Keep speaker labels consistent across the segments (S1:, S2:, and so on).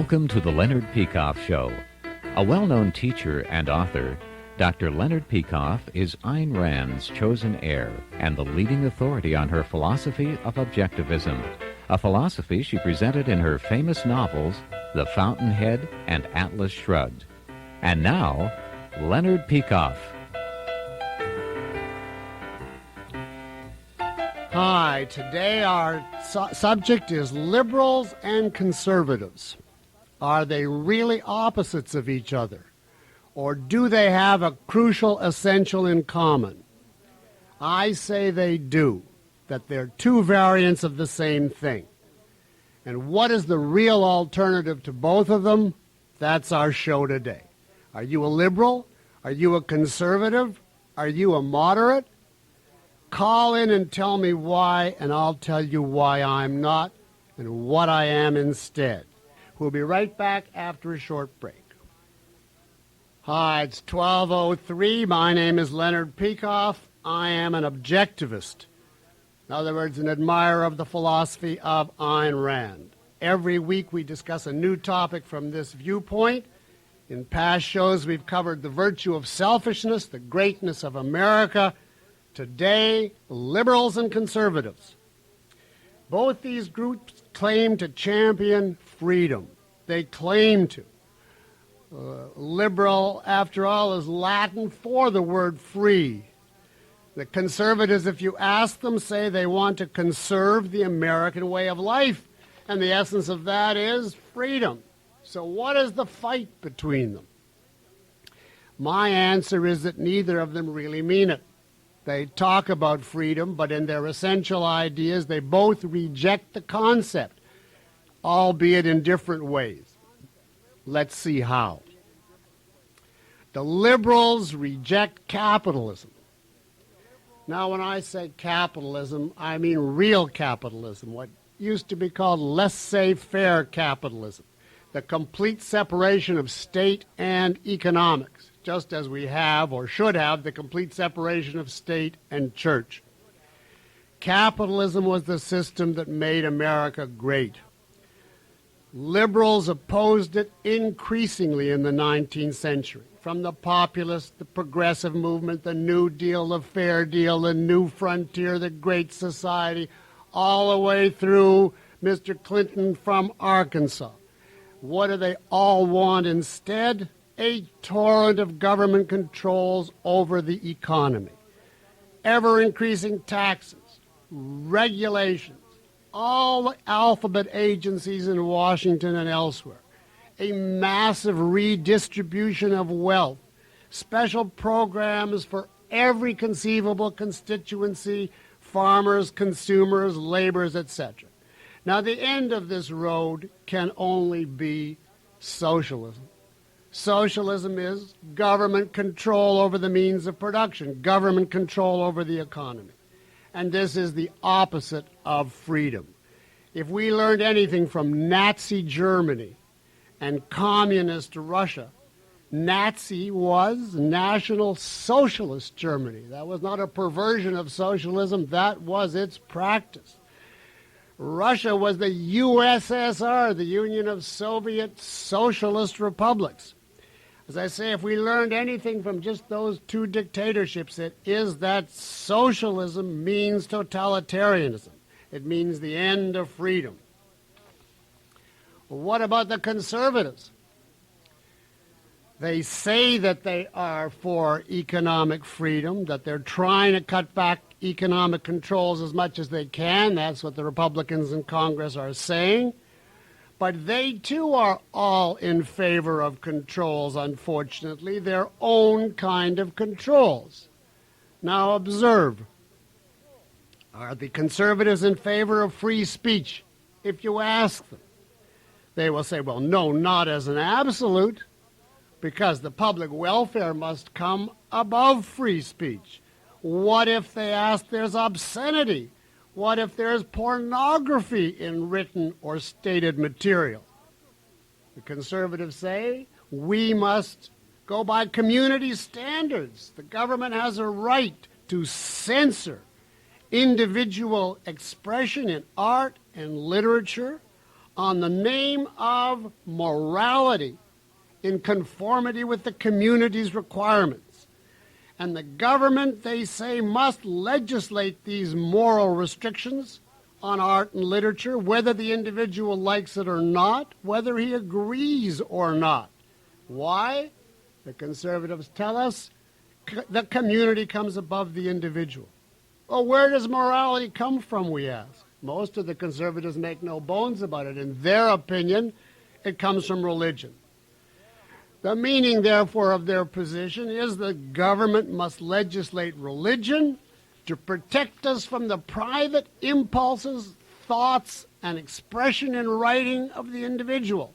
S1: Welcome to the Leonard Peikoff Show. A well-known teacher and author, Dr. Leonard Peikoff is Ayn Rand's chosen heir and the leading authority on her philosophy of objectivism, a philosophy she presented in her famous novels, The Fountainhead and Atlas Shrugged. And now, Leonard Peikoff.
S2: Hi, today our subject is liberals and conservatives. Are they really opposites of each other? Or do they have a crucial essential in common? I say they do, that they're two variants of the same thing. And what is the real alternative to both of them? That's our show today. Are you a liberal? Are you a conservative? Are you a moderate? Call in and tell me why, and I'll tell you why I'm not and what I am instead. We'll be right back after a short break. Hi, it's 12:03. My name is Leonard Peikoff. I am an objectivist. In other words, an admirer of the philosophy of Ayn Rand. Every week we discuss a new topic from this viewpoint. In past shows we've covered the virtue of selfishness, the greatness of America. Today, liberals and conservatives. Both these groups claim to champion freedom. They claim to. Liberal, after all, is Latin for the word free. The conservatives, if you ask them, say they want to conserve the American way of life. And the essence of that is freedom. So what is the fight between them? My answer is that neither of them really mean it. They talk about freedom, but in their essential ideas, they both reject the concept, albeit in different ways. Let's see how. The liberals reject capitalism. Now, when I say capitalism, I mean real capitalism, what used to be called laissez-faire capitalism, the complete separation of state and economics, just as we have or should have the complete separation of state and church. Capitalism was the system that made America great. Liberals opposed it increasingly in the 19th century, from the populist, the progressive movement, the New Deal, the Fair Deal, the New Frontier, the Great Society, all the way through Mr. Clinton from Arkansas. What do they all want instead? A torrent of government controls over the economy. Ever-increasing taxes, regulations, all the alphabet agencies in Washington and elsewhere, a massive redistribution of wealth, special programs for every conceivable constituency, farmers, consumers, laborers, etc. Now, the end of this road can only be socialism. Socialism is government control over the means of production, government control over the economy. And this is the opposite of freedom. If we learned anything from Nazi Germany and communist Russia, Nazi was National Socialist Germany. That was not a perversion of socialism, that was its practice. Russia was the USSR, the Union of Soviet Socialist Republics. As I say, if we learned anything from just those two dictatorships, it is that socialism means totalitarianism. It means the end of freedom. Well, what about the conservatives? They say that they are for economic freedom, that they're trying to cut back economic controls as much as they can. That's what the Republicans in Congress are saying. But they, too, are all in favor of controls, unfortunately, their own kind of controls. Now observe. Are the conservatives in favor of free speech? If you ask them, they will say, well, no, not as an absolute, because the public welfare must come above free speech. What if they ask there's obscenity? What if there's pornography in written or stated material? The conservatives say we must go by community standards. The government has a right to censor individual expression in art and literature, on the name of morality in conformity with the community's requirements. And the government, they say, must legislate these moral restrictions on art and literature, whether the individual likes it or not, whether he agrees or not. Why? The conservatives tell us the community comes above the individual. Well, where does morality come from, we ask? Most of the conservatives make no bones about it. In their opinion, it comes from religion. The meaning, therefore, of their position is the government must legislate religion to protect us from the private impulses, thoughts, and expression in writing of the individual.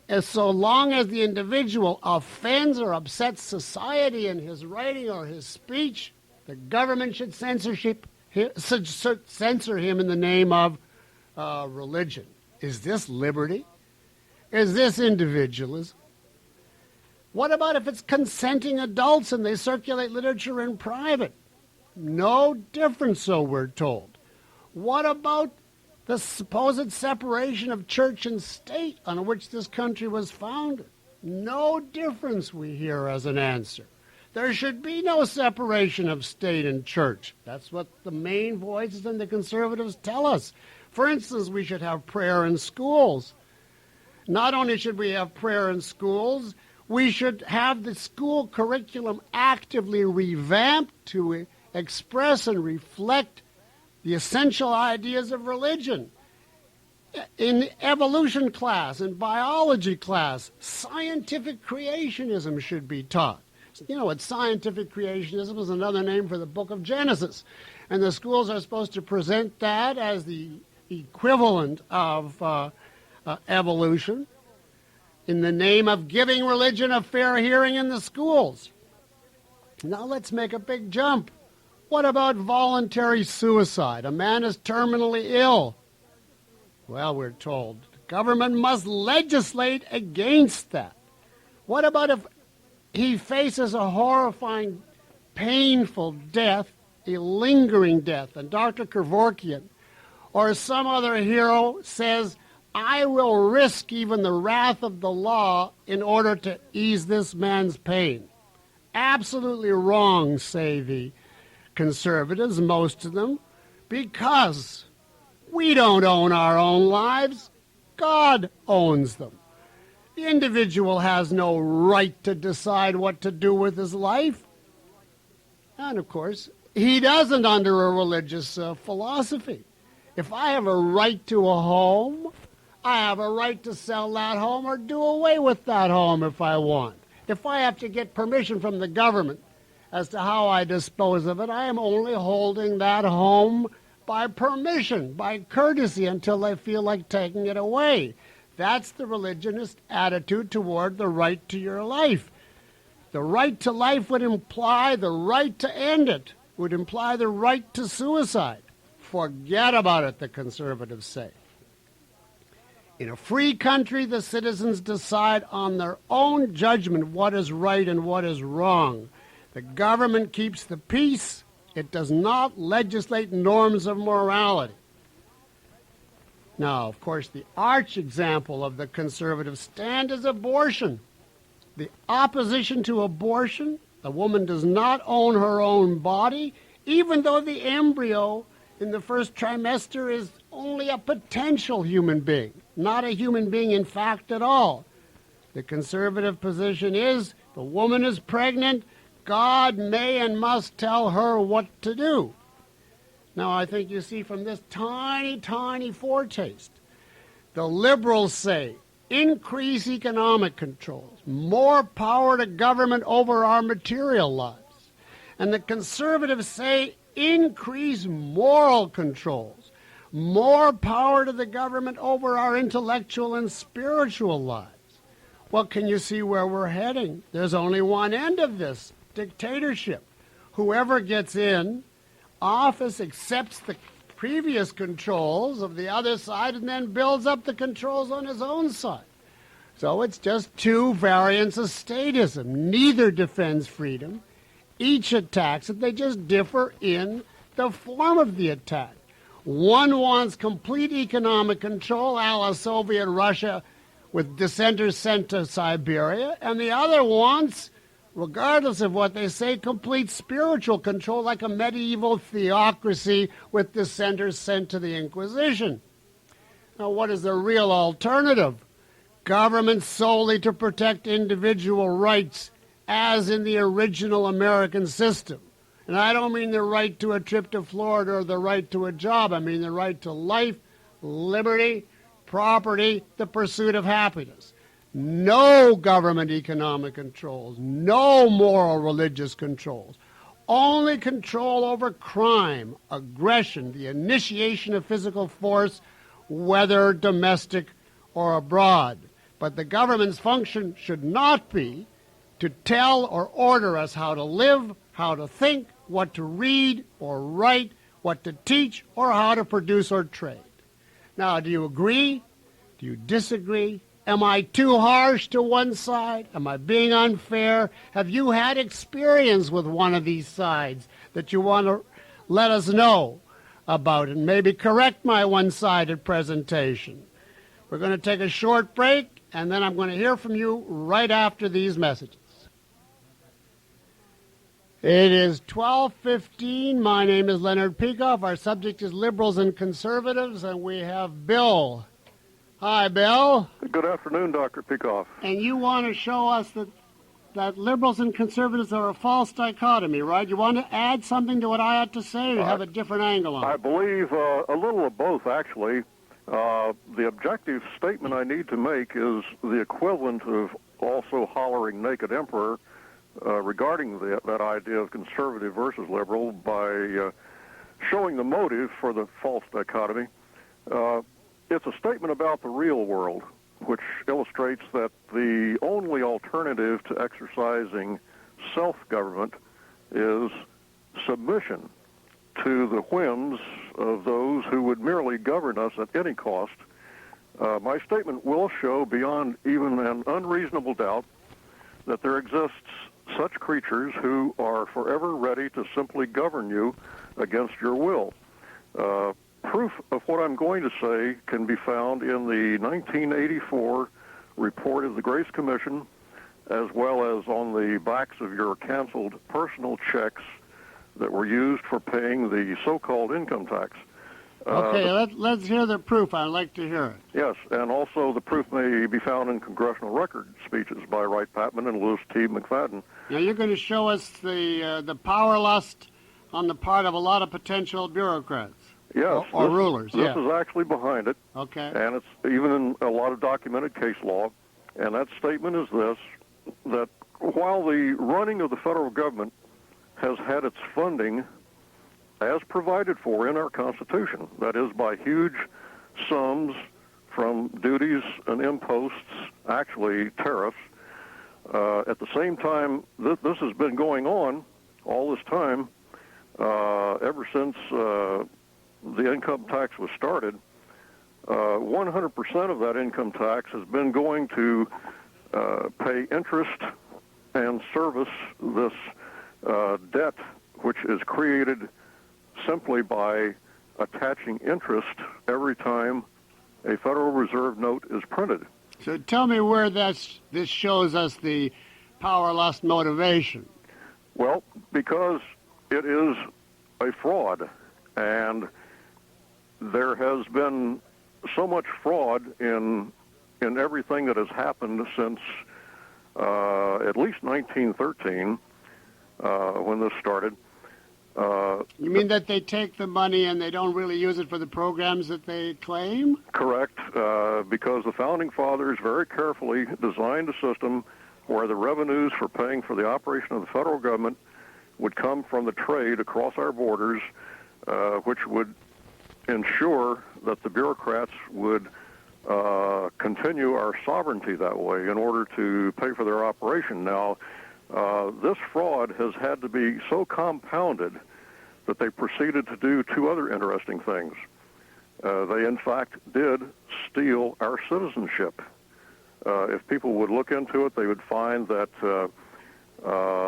S2: As so long as the individual offends or upsets society in his writing or his speech, the government should censor him in the name of religion. Is this liberty? Is this individualism? What about if it's consenting adults and they circulate literature in private? No difference, so we're told. What about the supposed separation of church and state on which this country was founded? No difference, we hear as an answer. There should be no separation of state and church. That's what the main voices and the conservatives tell us. For instance, we should have prayer in schools. Not only should we have prayer in schools, we should have the school curriculum actively revamped to express and reflect the essential ideas of religion. In evolution class, in biology class, scientific creationism should be taught. You know what scientific creationism is? Another name for the book of Genesis. And the schools are supposed to present that as the equivalent of evolution in the name of giving religion a fair hearing in the schools. Now let's make a big jump. What about voluntary suicide? A man is terminally ill. Well, we're told the government must legislate against that. What about if he faces a horrifying, painful death, a lingering death, and Dr. Kevorkian or some other hero says, I will risk even the wrath of the law in order to ease this man's pain? Absolutely wrong, say the conservatives, most of them, because we don't own our own lives. God owns them. The individual has no right to decide what to do with his life. And, of course, he doesn't under a religious philosophy. If I have a right to a home, I have a right to sell that home or do away with that home if I want. If I have to get permission from the government as to how I dispose of it, I am only holding that home by permission, by courtesy, until I feel like taking it away. That's the religionist attitude toward the right to your life. The right to life would imply the right to end it, would imply the right to suicide. Forget about it, the conservatives say. In a free country, the citizens decide on their own judgment what is right and what is wrong. The government keeps the peace. It does not legislate norms of morality. Now, of course, the arch example of the conservative stand is abortion. The opposition to abortion, the woman does not own her own body, even though the embryo in the first trimester is only a potential human being, not a human being in fact at all. The conservative position is the woman is pregnant, God may and must tell her what to do. Now, I think you see from this tiny, tiny foretaste, the liberals say, increase economic controls, more power to government over our material lives. And the conservatives say, increase moral controls, more power to the government over our intellectual and spiritual lives. Well, can you see where we're heading? There's only one end of this, dictatorship. Whoever gets in office accepts the previous controls of the other side and then builds up the controls on his own side. So it's just two variants of statism. Neither defends freedom. Each attacks it. They just differ in the form of the attack. One wants complete economic control, a la Soviet Russia, with dissenters sent to Siberia, and the other wants, regardless of what they say, complete spiritual control, like a medieval theocracy with dissenters sent to the Inquisition. Now, what is the real alternative? Government solely to protect individual rights, as in the original American system. And I don't mean the right to a trip to Florida or the right to a job. I mean the right to life, liberty, property, the pursuit of happiness. No government economic controls, no moral religious controls, only control over crime, aggression, the initiation of physical force, whether domestic or abroad. But the government's function should not be to tell or order us how to live, how to think, what to read or write, what to teach, or how to produce or trade. Now, do you agree? Do you disagree? Am I too harsh to one side? Am I being unfair? Have you had experience with one of these sides that you want to let us know about and maybe correct my one-sided presentation? We're going to take a short break, and then I'm going to hear from you right after these messages. It is 12:15. My name is Leonard Peikoff. Our subject is liberals and conservatives, and we have Bill. Hi, Bill.
S3: Good afternoon, Dr. Peikoff.
S2: And you want to show us that liberals and conservatives are a false dichotomy, right? You want to add something to what I had to say, or you have a different angle on it?
S3: I believe a little of both, actually. The objective statement I need to make is the equivalent of also hollering naked emperor regarding that idea of conservative versus liberal by showing the motive for the false dichotomy. It's a statement about the real world, which illustrates that the only alternative to exercising self-government is submission to the whims of those who would merely govern us at any cost. My statement will show beyond even an unreasonable doubt that there exists such creatures who are forever ready to simply govern you against your will. Proof of what I'm going to say can be found in the 1984 report of the Grace Commission, as well as on the backs of your canceled personal checks that were used for paying the so-called income tax.
S2: Okay, let's hear the proof. I'd like to hear it.
S3: Yes, and also the proof may be found in congressional record speeches by Wright Patman and Louis T. McFadden.
S2: Now, you're going to show us the power lust on the part of a lot of potential bureaucrats.
S3: Yes.
S2: Or rulers,
S3: This is actually behind it.
S2: Okay.
S3: And it's even in a lot of documented case law. And that statement is this, that while the running of the federal government has had its funding as provided for in our Constitution, that is by huge sums from duties and imposts, actually tariffs, at the same time, this has been going on all this time, ever since the income tax was started. 100% of that income tax has been going to pay interest and service this debt, which is created simply by attaching interest every time a Federal Reserve note is printed.
S2: So tell me where this shows us the power lust motivation.
S3: Well, because it is a fraud, and there has been so much fraud in everything that has happened since at least 1913, when this started.
S2: You mean that they take the money and they don't really use it for the programs that they claim?
S3: Correct, because the Founding Fathers very carefully designed a system where the revenues for paying for the operation of the federal government would come from the trade across our borders, which would ensure that the bureaucrats would continue our sovereignty that way in order to pay for their operation. Now, this fraud has had to be so compounded that they proceeded to do two other interesting things. They, in fact, did steal our citizenship. If people would look into it, they would find that